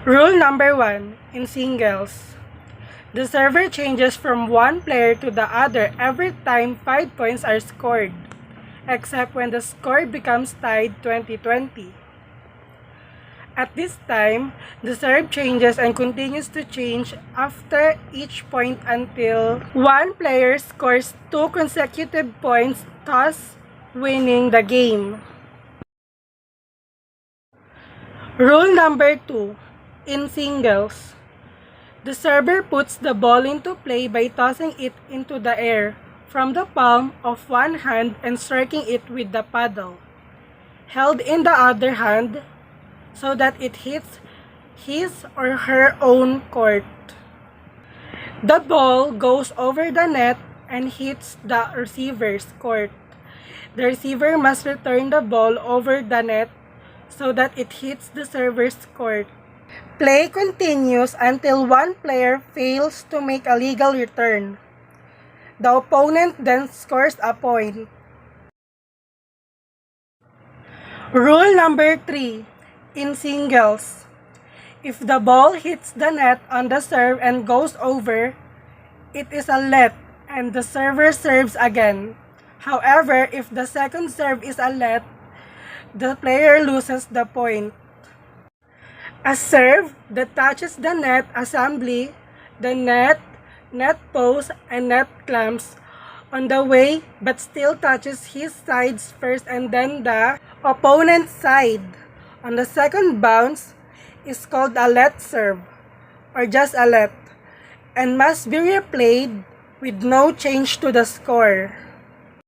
Rule number 1 in singles. The server changes from one player to the other every time 5 points are scored, except when the score becomes tied 20-20. At this time, the serve changes and continues to change after each point until one player scores 2 consecutive points, thus winning the game. Rule number 2 in singles. The server puts the ball into play by tossing it into the air from the palm of one hand and striking it with the paddle, held in the other hand, so that it hits his or her own court. The ball goes over the net and hits the receiver's court. The receiver must return the ball over the net so that it hits the server's court. Play continues until one player fails to make a legal return. The opponent then scores a point. Rule number 3 in singles. If the ball hits the net on the serve and goes over, it is a let and the server serves again. However, if the second serve is a let, the player loses the point. A serve that touches the net assembly, the net post, and net clamps on the way but still touches his sides first and then the opponent's side on the second bounce is called a let serve or just a let and must be replayed with no change to the score.